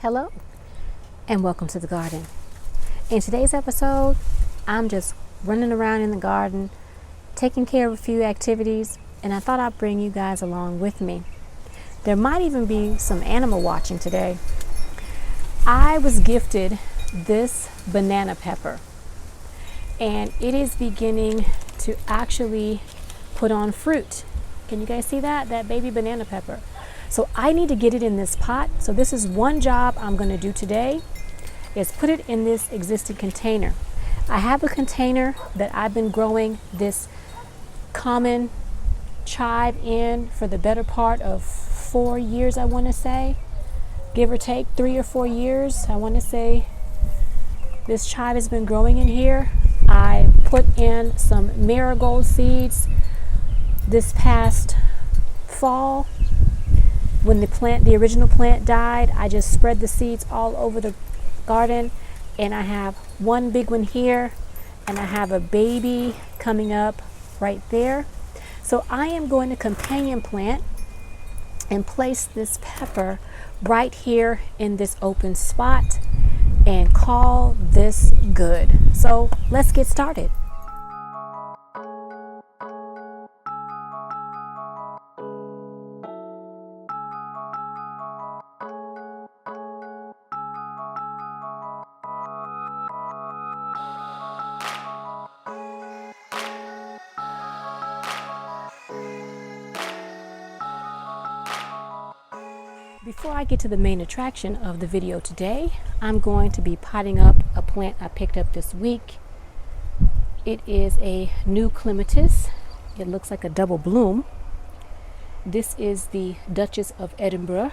Hello and welcome to the garden. In today's episode, I'm just running around in the garden, taking care of a few activities, and I thought I'd bring you guys along with me. There might even be some animal watching today. I was gifted this banana pepper, and it is beginning to actually put on fruit. Can you guys see that? That baby banana pepper. So I need to get it in this pot. So this is one job I'm going to do today, is put it in this existing container. I have a container that I've been growing this common chive in for the better part of 4 years, I want to say, give or take 3 or 4 years. I want to say this chive has been growing in here. I put in some marigold seeds this past fall. When the original plant died, I just spread the seeds all over the garden, and I have one big one here, and I have a baby coming up right there. So I am going to companion plant and place this pepper right here in this open spot and call this good. So let's get started. Before I get to the main attraction of the video today, I'm going to be potting up a plant I picked up this week. It is a new Clematis. It looks like a double bloom. This is the Duchess of Edinburgh,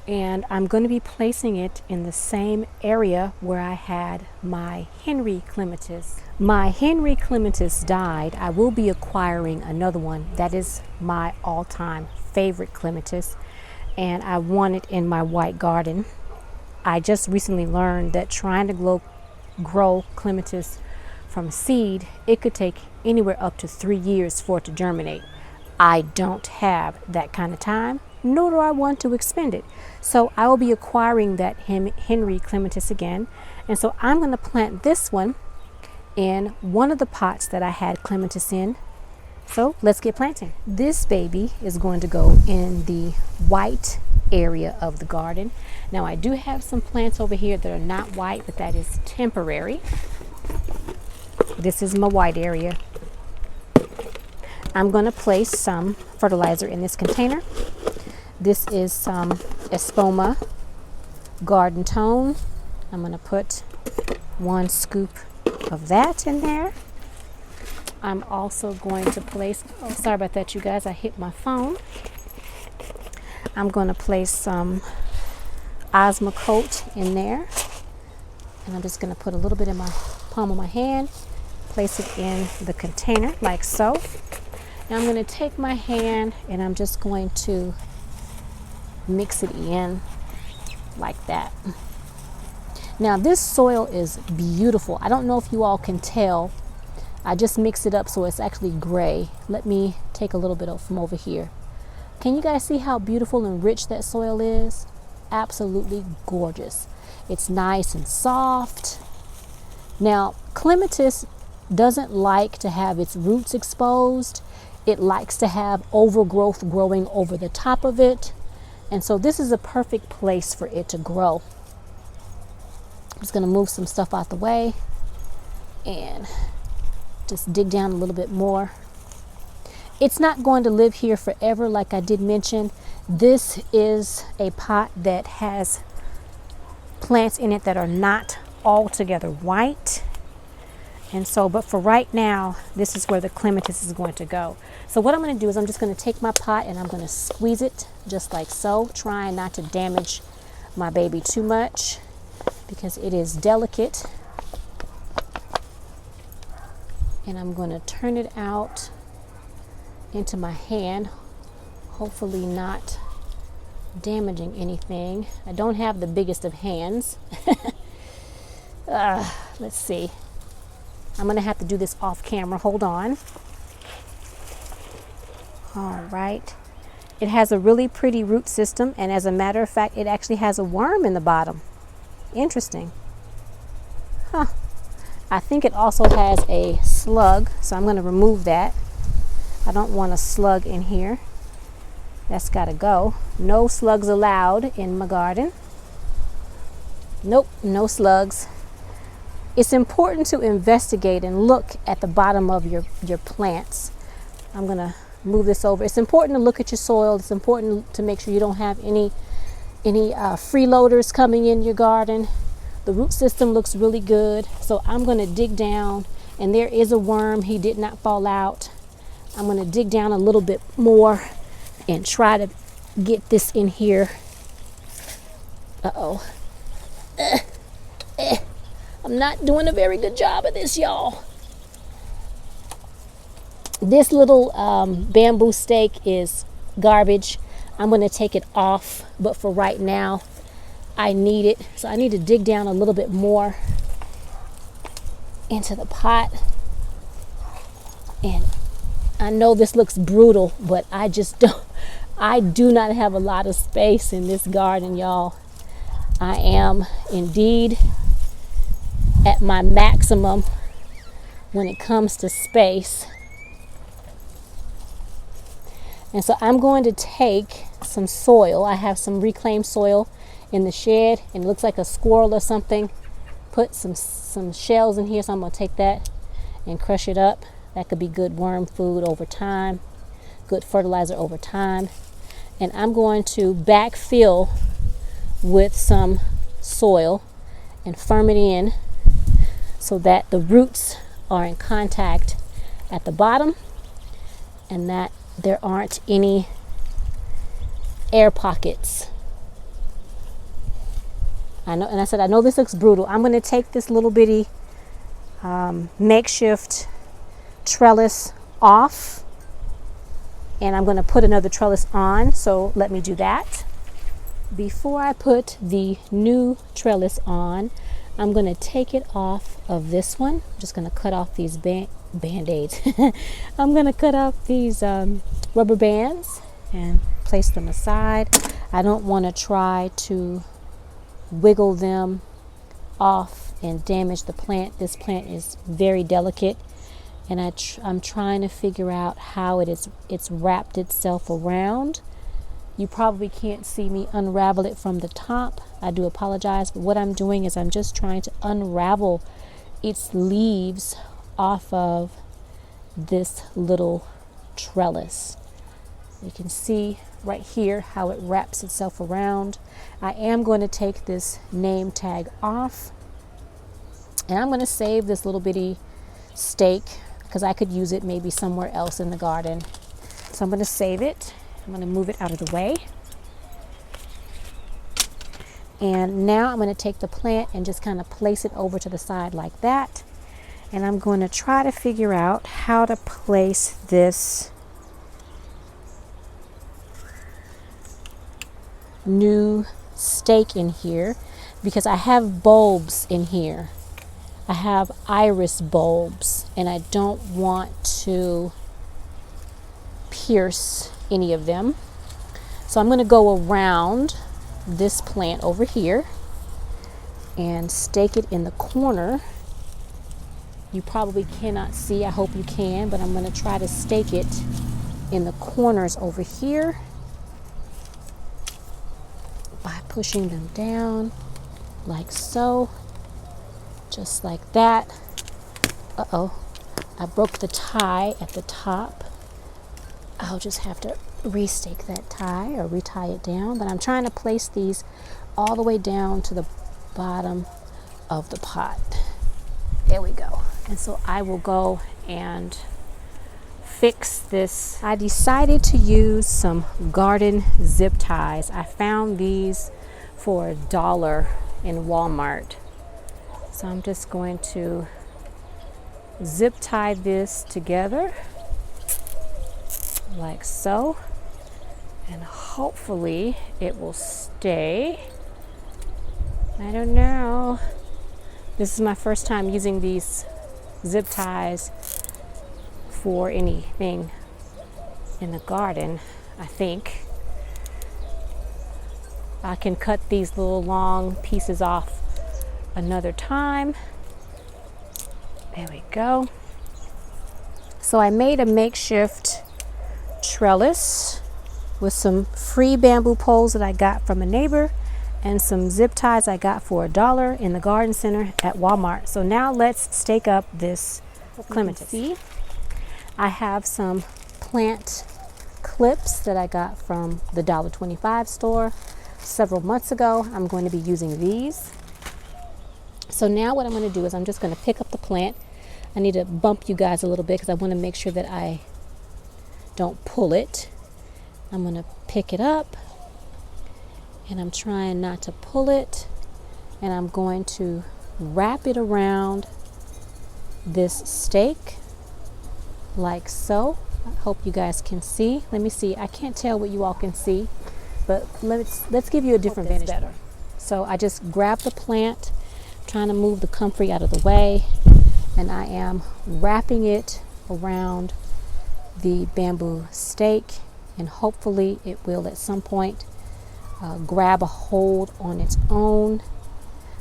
and I'm going to be placing it in the same area where I had my Henry Clematis. My Henry Clematis died. I will be acquiring another one. That is my all-time favorite Clematis, and I want it in my white garden. I just recently learned that trying to grow Clematis from seed, it could take anywhere up to 3 years for it to germinate. I don't have that kind of time, nor do I want to expend it. So I will be acquiring that Henry Clematis again, and so I'm going to plant this one in one of the pots that I had Clematis in. So let's get planting. This baby is going to go in the white area of the garden. Now I do have some plants over here that are not white, but that is temporary. This is my white area. I'm going to place some fertilizer in this container. This is some Espoma Garden Tone. I'm going to put 1 scoop of that in there. I'm also going to place, oh, sorry about that, you guys, I hit my phone. I'm going to place some Osmocote in there, and I'm just going to put a little bit in my palm of my hand, place it in the container like so. Now I'm going to take my hand and I'm just going to mix it in like that. Now this soil is beautiful. I don't know if you all can tell. I just mixed it up so it's actually gray. Let me take a little bit from over here. Can you guys see how beautiful and rich that soil is? Absolutely gorgeous. It's nice and soft. Now, Clematis doesn't like to have its roots exposed. It likes to have overgrowth growing over the top of it. And so this is a perfect place for it to grow. I'm just going to move some stuff out the way and just dig down a little bit more. It's not going to live here forever, like I did mention. This is a pot that has plants in it that are not altogether white. And so, but for right now, this is where the Clematis is going to go. So what I'm going to do is I'm just going to take my pot and I'm going to squeeze it just like so, trying not to damage my baby too much because it is delicate. And I'm going to turn it out into my hand, hopefully not damaging anything. I don't have the biggest of hands. Let's see. I'm going to have to do this off camera. Hold on. All right. It has a really pretty root system, and as a matter of fact, it actually has a worm in the bottom. Interesting. Huh. I think it also has a slug, so I'm going to remove that. I don't want a slug in here. That's got to go. No slugs allowed in my garden. Nope, no slugs. It's important to investigate and look at the bottom of your plants. I'm going to move this over. It's important to look at your soil. It's important to make sure you don't have any freeloaders coming in your garden. The root system looks really good. So I'm going to dig down, and there is a worm. He did not fall out. I'm going to dig down a little bit more and try to get this in here. Uh-oh. I'm not doing a very good job of this, y'all. This little bamboo stake is garbage. I'm going to take it off, but for right now, I need it. So I need to dig down a little bit more into the pot. And I know this looks brutal, but I do not have a lot of space in this garden, y'all. I am indeed at my maximum when it comes to space. And so I'm going to take some soil. I have some reclaimed soil in the shed, and it looks like a squirrel or something put some shells in here, so I'm going to take that and crush it up. That could be good worm food over time, good fertilizer over time. And I'm going to backfill with some soil and firm it in so that the roots are in contact at the bottom and that there aren't any air pockets. I know this looks brutal. I'm going to take this little bitty makeshift trellis off, and I'm going to put another trellis on. So let me do that. Before I put the new trellis on, I'm going to take it off of this one. I'm just going to cut off these band-aids. I'm going to cut off these rubber bands and place them aside. I don't want to try to wiggle them off and damage the plant. This plant is very delicate, and I'm trying to figure out how it's wrapped itself around. You probably can't see me unravel it from the top. I do apologize, but what I'm doing is I'm just trying to unravel its leaves off of this little trellis. You can see right here how it wraps itself around. I am going to take this name tag off, and I'm going to save this little bitty stake because I could use it maybe somewhere else in the garden. So I'm going to save it. I'm going to move it out of the way. And now I'm going to take the plant and just kind of place it over to the side like that. And I'm going to try to figure out how to place this new stake in here, because I have bulbs in here. I have iris bulbs, and I don't want to pierce any of them. So I'm going to go around this plant over here and stake it in the corner. You probably cannot see, I hope you can, but I'm going to try to stake it in the corners over here by pushing them down like so, just like that. Uh-oh, I broke the tie at the top. I'll just have to restake that tie or retie it down, but I'm trying to place these all the way down to the bottom of the pot. There we go. And so I will go and fix this. I decided to use some garden zip ties. I found these for $1 in Walmart. So I'm just going to zip tie this together like so, and hopefully it will stay. I don't know. This is my first time using these zip ties for anything in the garden. I think. I can cut these little long pieces off another time. There we go. So I made a makeshift trellis with some free bamboo poles that I got from a neighbor and some zip ties I got for $1 in the garden center at Walmart. So now let's stake up this clematis. See, I have some plant clips that I got from the $1.25 store several months ago. I'm going to be using these. So now what I'm going to do is I'm just going to pick up the plant. I need to bump you guys a little bit because I want to make sure that I don't pull it. I'm going to pick it up and I'm trying not to pull it, and I'm going to wrap it around this stake like so. I hope you guys can see. Let me see. I can't tell what you all can see, but let's give you a different vantage point. So I just grab the plant, trying to move the comfrey out of the way, and I am wrapping it around the bamboo stake, and hopefully it will at some point grab a hold on its own.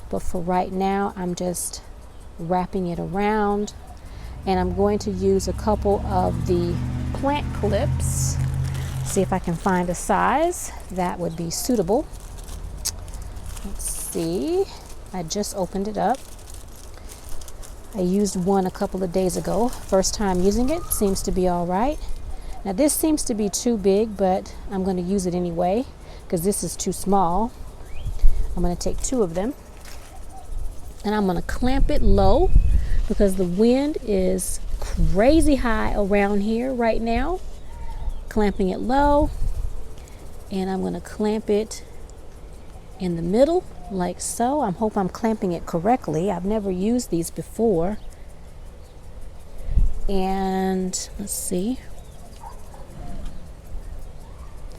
But for right now, I'm just wrapping it around, and I'm going to use a couple of the plant clips. See if I can find a size that would be suitable. Let's see. I just opened it up. I used one a couple of days ago. First time using it, seems to be all right. Now this seems to be too big, but I'm going to use it anyway because this is too small. I'm going to take 2 of them and I'm going to clamp it low because the wind is crazy high around here right now. Clamping it low, and I'm going to clamp it in the middle like so. I hope I'm clamping it correctly. I've never used these before. And let's see.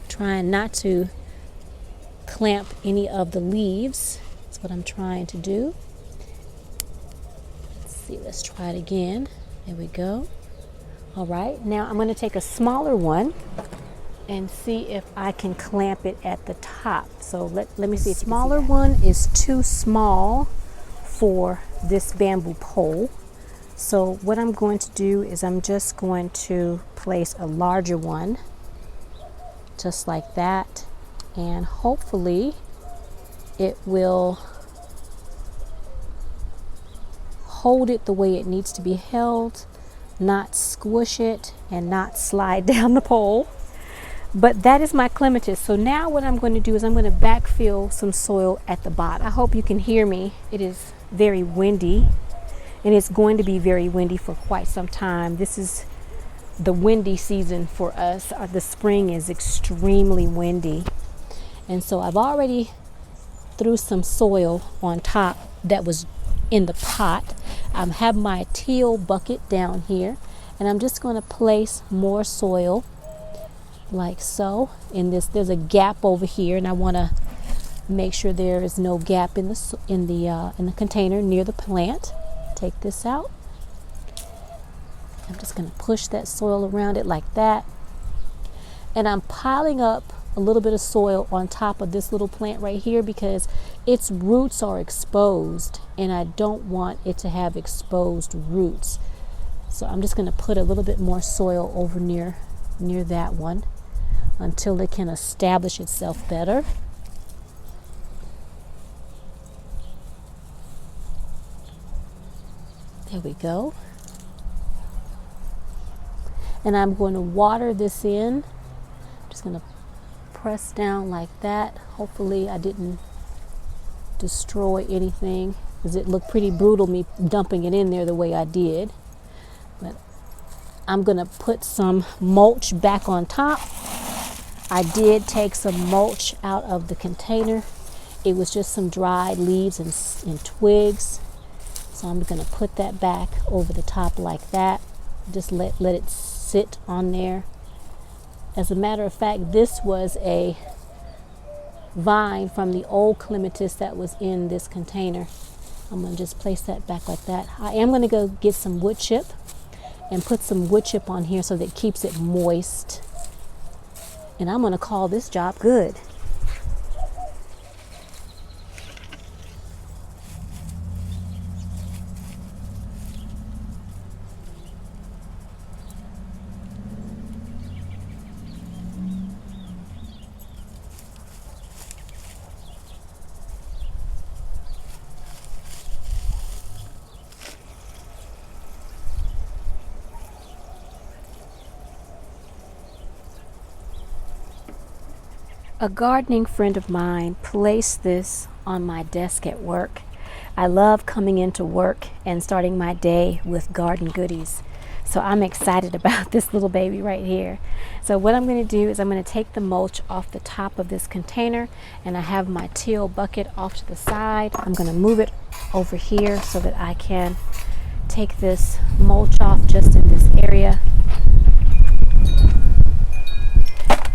Trying not to clamp any of the leaves. That's what I'm trying to do. Let's see, let's try it again. There we go. All right, now I'm going to take a smaller one and see if I can clamp it at the top. So let me see. The smaller one is too small for this bamboo pole. So what I'm going to do is I'm just going to place a larger one just like that, and hopefully it will hold it the way it needs to be held, not squish it and not slide down the pole. But that is my clematis. So now what I'm going to do is I'm going to backfill some soil at the bottom. I hope you can hear me. It is very windy, and it's going to be very windy for quite some time. This is the windy season for us. The spring is extremely windy. And so I've already threw some soil on top that was in the pot. I have my teal bucket down here, and I'm just going to place more soil like so. In this, there's a gap over here, and I want to make sure there is no gap in the container near the plant. Take this out. I'm just going to push that soil around it like that, and I'm piling up a little bit of soil on top of this little plant right here because its roots are exposed, and I don't want it to have exposed roots. So I'm just going to put a little bit more soil over near that one until it can establish itself better. There we go. And I'm going to water this in. I'm just going to press down like that. Hopefully I didn't destroy anything, because it looked pretty brutal me dumping it in there the way I did. But I'm going to put some mulch back on top. I did take some mulch out of the container. It was just some dried leaves and twigs. So I'm going to put that back over the top like that. Just let it sit on there. As a matter of fact, this was a vine from the old clematis that was in this container. I'm going to just place that back like that. I am going to go get some wood chip and put some wood chip on here so that it keeps it moist And I'm going to call this job good. A gardening friend of mine placed this on my desk at work. I love coming into work and starting my day with garden goodies. So I'm excited about this little baby right here. So what I'm going to do is I'm going to take the mulch off the top of this container, and I have my teal bucket off to the side. I'm going to move it over here so that I can take this mulch off just in this area.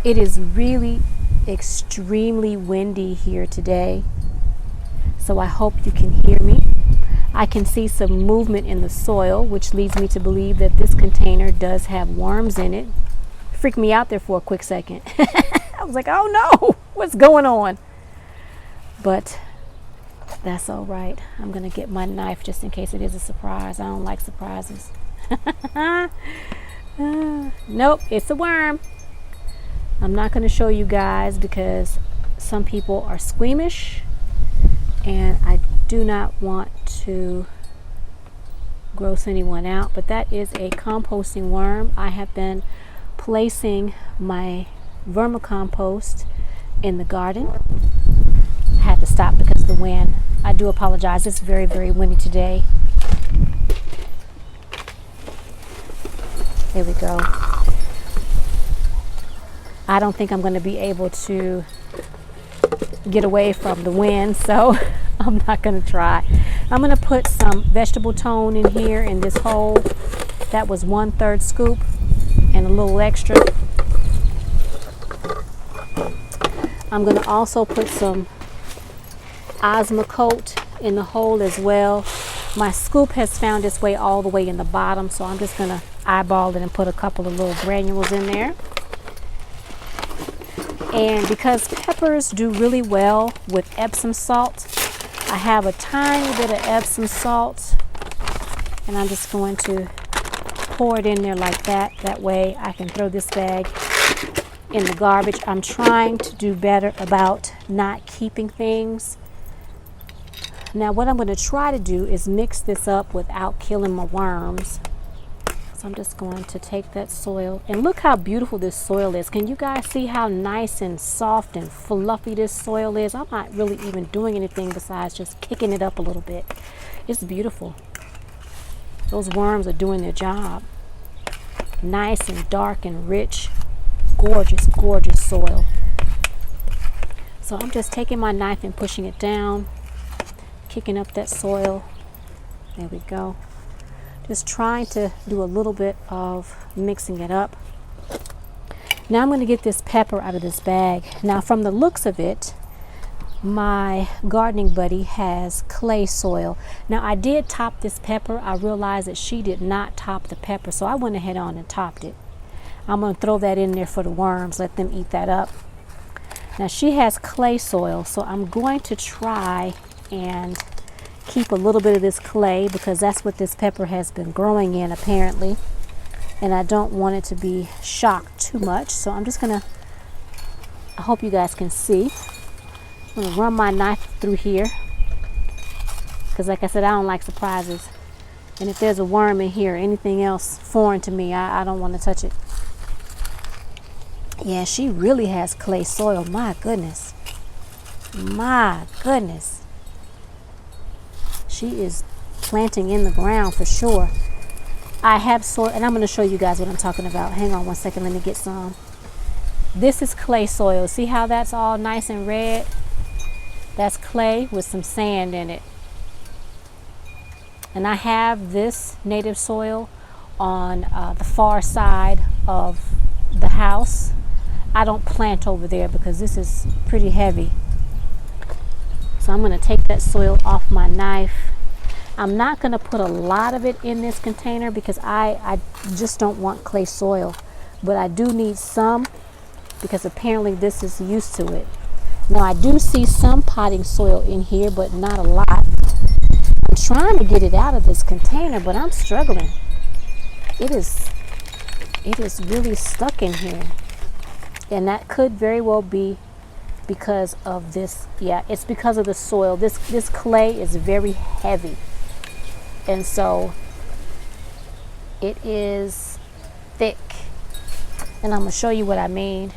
It is really extremely windy here today, so I hope you can hear me. I can see some movement in the soil, which leads me to believe that this container does have worms in it. Freaked me out there for a quick second. I was like, oh no, what's going on? But that's all right. I'm gonna get my knife just in case it is a surprise. I don't like surprises. Nope, it's a worm. I'm not going to show you guys because some people are squeamish, and I do not want to gross anyone out, but that is a composting worm. I have been placing my vermicompost in the garden. I had to stop because of the wind. I do apologize. It's very, very windy today. There we go. I don't think I'm going to be able to get away from the wind, so I'm not going to try. I'm going to put some vegetable tone in here in this hole. That was 1/3 scoop and a little extra. I'm going to also put some Osmocote in the hole as well. My scoop has found its way all the way in the bottom, so I'm just going to eyeball it and put a couple of little granules in there. And because peppers do really well with Epsom salt, I have a tiny bit of Epsom salt, and I'm just going to pour it in there like that. That way I can throw this bag in the garbage. I'm trying to do better about not keeping things. Now what I'm going to try to do is mix this up without killing my worms. So I'm just going to take that soil, and look how beautiful this soil is. Can you guys see how nice and soft and fluffy this soil is? I'm not really even doing anything besides just kicking it up a little bit. It's beautiful. Those worms are doing their job. Nice and dark and rich. Gorgeous, gorgeous soil. So I'm just taking my knife and pushing it down, kicking up that soil. There we go. Just trying to do a little bit of mixing it up. Now I'm going to get this pepper out of this bag. Now from the looks of it, my gardening buddy has clay soil. Now I did top this pepper. I realized that she did not top the pepper, so I went ahead on and topped it. I'm going to throw that in there for the worms, let them eat that up. Now she has clay soil, so I'm going to try and keep a little bit of this clay because that's what this pepper has been growing in apparently, and I don't want it to be shocked too much. So I'm just gonna, I hope you guys can see, I'm gonna run my knife through here because like I said, I don't like surprises, and if there's a worm in here or anything else foreign to me, I don't want to touch it. Yeah, she really has clay soil. My goodness, my goodness. She is planting in the ground for sure. I have soil, and I'm going to show you guys what I'm talking about. Hang on one second, let me get some. This is clay soil. See how that's all nice and red? That's clay with some sand in it. And I have this native soil on the far side of the house. I don't plant over there because this is pretty heavy. So I'm going to take that soil off my knife. I'm not going to put a lot of it in this container because I just don't want clay soil. But I do need some because apparently this is used to it. Now I do see some potting soil in here, but not a lot. I'm trying to get it out of this container, but I'm struggling. It is really stuck in here. And that could very well be because of this. Yeah, it's because of the soil. This clay is very heavy. And so it is thick. And I'm going to show you what I mean.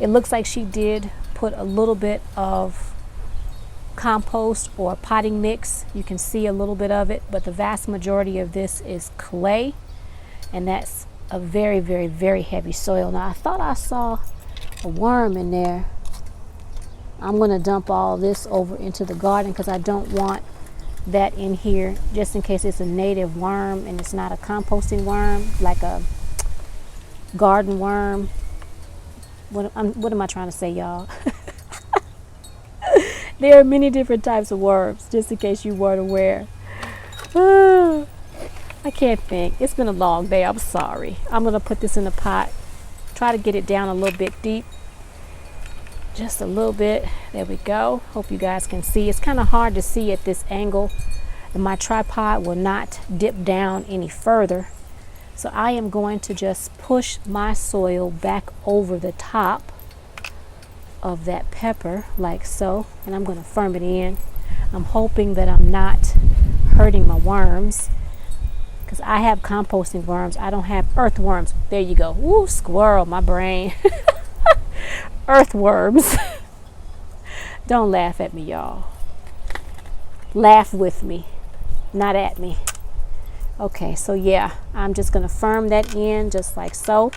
It looks like she did put a little bit of compost or potting mix. You can see a little bit of it, but the vast majority of this is clay. And that's a very, very, very heavy soil. Now I thought I saw a worm in there. I'm going to dump all this over into the garden because I don't want that in here, just in case it's a native worm and it's not a composting worm, like a garden worm. What am I trying to say, y'all? There are many different types of worms, just in case you weren't aware. I can't think. It's been a long day. I'm sorry. I'm going to put this in a pot. Try to get it down a little bit deep. Just a little bit. There we go. Hope you guys can see. It's kind of hard to see at this angle, and my tripod will not dip down any further. So I am going to just push my soil back over the top of that pepper like so, and I'm going to firm it in. I'm hoping that I'm not hurting my worms, because I have composting worms. I don't have earthworms. There you go. Woo, squirrel, my brain. Earthworms. Don't laugh at me, y'all. Laugh with me, not at me. Okay, so yeah, I'm just going to firm that in just like so.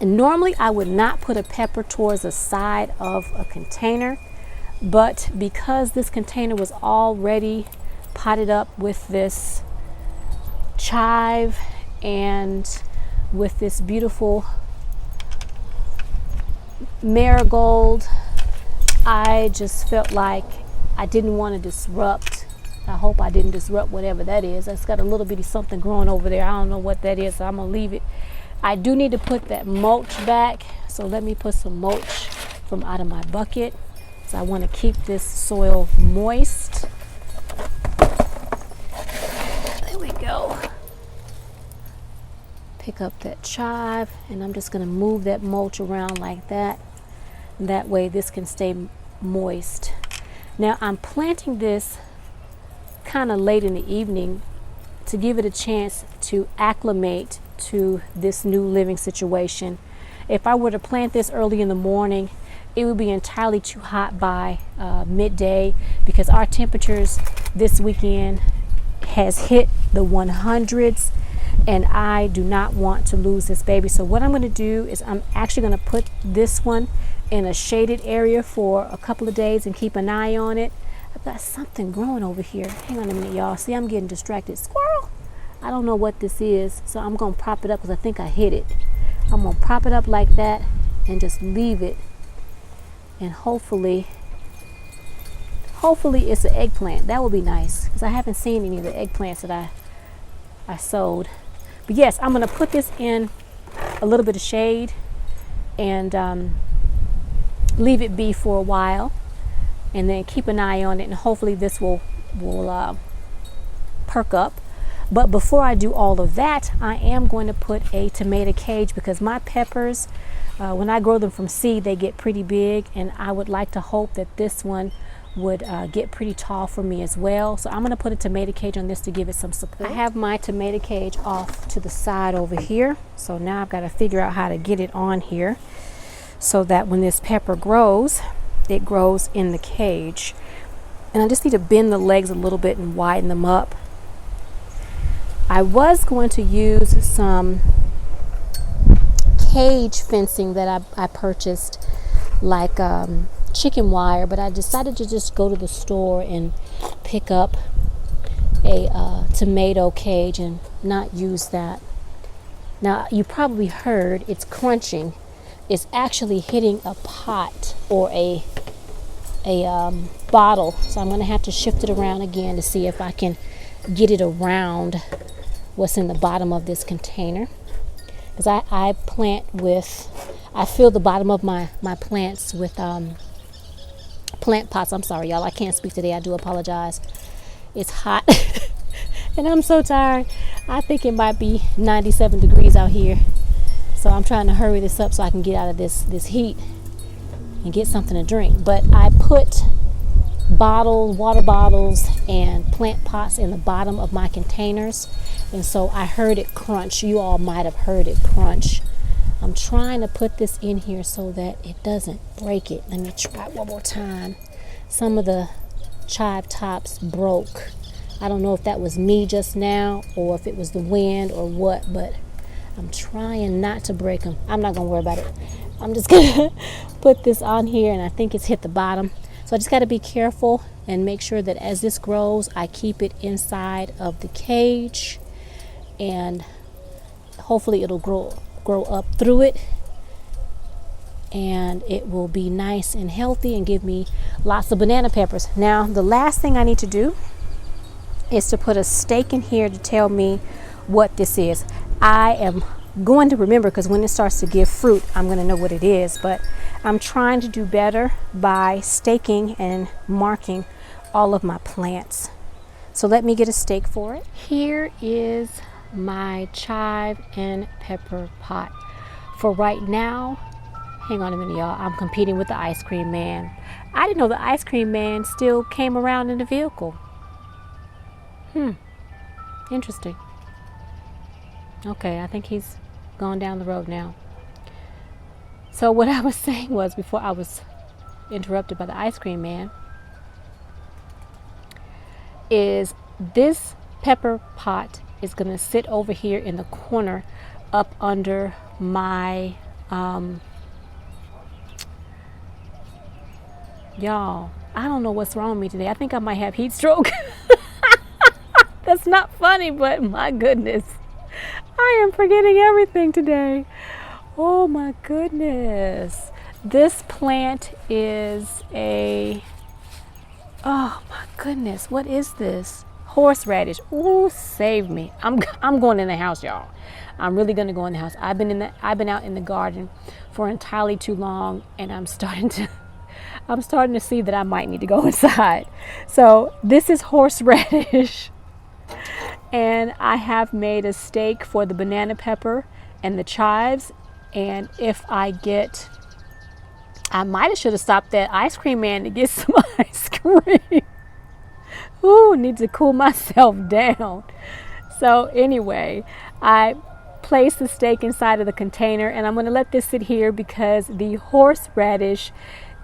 And normally I would not put a pepper towards the side of a container, but because this container was already potted up with this chive and with this beautiful marigold, I just felt like I didn't want to disrupt. I hope I didn't disrupt whatever that is. It's got a little bitty something growing over there. I don't know what that is, so I'm gonna leave it. I do need to put that mulch back, so let me put some mulch from out of my bucket. So I want to keep this soil moist. There we go. Pick up that chive, and I'm just going to move that mulch around like that. That way this can stay moist. Now I'm planting this kind of late in the evening to give it a chance to acclimate to this new living situation. If I were to plant this early in the morning, it would be entirely too hot by midday, because our temperatures this weekend has hit the 100s, and I do not want to lose this baby. So what I'm going to do is I'm actually going to put this one in a shaded area for a couple of days and keep an eye on it. I've got something growing over here. Hang on a minute, y'all. See, I'm getting distracted. Squirrel! I don't know what this is, so I'm going to prop it up because I think I hit it. I'm going to prop it up like that and just leave it. And hopefully it's an eggplant. That would be nice, because I haven't seen any of the eggplants that I sowed. But yes, I'm going to put this in a little bit of shade and leave it be for a while, and then keep an eye on it, and hopefully this will perk up. But before I do all of that, I am going to put a tomato cage, because my peppers, when I grow them from seed, they get pretty big, and I would like to hope that this one would get pretty tall for me as well. So I'm going to put a tomato cage on this to give it some support. I have my tomato cage off to the side over here, so now I've got to figure out how to get it on here so that when this pepper grows, it grows in the cage. And I just need to bend the legs a little bit and widen them up. I was going to use some cage fencing that I purchased, like chicken wire, but I decided to just go to the store and pick up a tomato cage and not use that. Now you probably heard it's crunching. It's actually hitting a pot or a bottle, so I'm going to have to shift it around again to see if I can get it around what's in the bottom of this container. because I plant with, I fill the bottom of my plants with plant pots. I'm sorry, y'all, I can't speak today. I do apologize. It's hot and I'm so tired. I think it might be 97 degrees out here. So I'm trying to hurry this up so I can get out of this heat and get something to drink. But I put water bottles and plant pots in the bottom of my containers. And so I heard it crunch. You all might have heard it crunch. I'm trying to put this in here so that it doesn't break it. Let me try it one more time. Some of the chive tops broke. I don't know if that was me just now or if it was the wind or what, but I'm trying not to break them. I'm not gonna worry about it. I'm just gonna put this on here, and I think it's hit the bottom. So I just gotta be careful and make sure that as this grows, I keep it inside of the cage, and hopefully it'll grow up through it, and it will be nice and healthy and give me lots of banana peppers. Now, the last thing I need to do is to put a stake in here to tell me what this is. I am going to remember, because when it starts to give fruit, I'm going to know what it is, but I'm trying to do better by staking and marking all of my plants. So let me get a stake for it. Here is my chive and pepper pot. For right now, hang on a minute, y'all, I'm competing with the ice cream man. I didn't know the ice cream man still came around in the vehicle. Interesting. Okay, I think he's gone down the road now. So what I was saying was, before I was interrupted by the ice cream man, is this pepper pot is going to sit over here in the corner up under my y'all, I don't know what's wrong with me today. I think I might have heat stroke. That's not funny, but my goodness, I am forgetting everything today. Oh my goodness. This plant is a, oh my goodness, what is this? Horseradish. Ooh, save me. I'm going in the house, y'all. I'm really gonna go in the house. I've been out in the garden for entirely too long, and I'm starting to see that I might need to go inside. So this is horseradish. And I have made a stake for the banana pepper and the chives. And if I get, I might have should have stopped that ice cream man to get some ice cream. Ooh, need to cool myself down. So anyway, I placed the stake inside of the container, and I'm going to let this sit here because the horseradish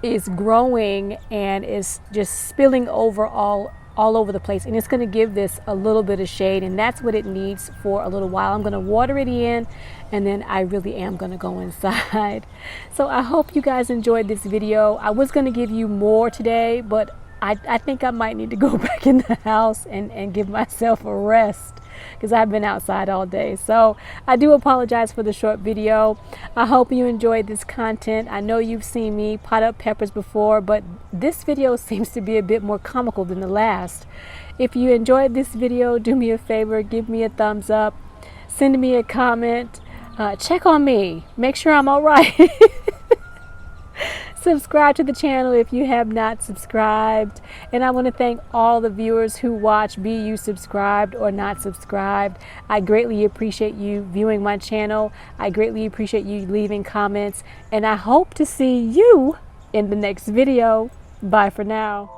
is growing and is just spilling over all over the place, and it's going to give this a little bit of shade, and that's what it needs for a little while. I'm going to water it in, and then I really am going to go inside. So I hope you guys enjoyed this video. I was going to give you more today, but I think I might need to go back in the house and give myself a rest, because I've been outside all day. So I do apologize for the short video. I hope you enjoyed this content. I know you've seen me pot up peppers before, but this video seems to be a bit more comical than the last. If you enjoyed this video, do me a favor, give me a thumbs up, send me a comment, check on me, make sure I'm all right. Subscribe to the channel if you have not subscribed, and I want to thank all the viewers who watch, be you subscribed or not subscribed. I greatly appreciate you viewing my channel. I greatly appreciate you leaving comments, and I hope to see you in the next video. Bye for now.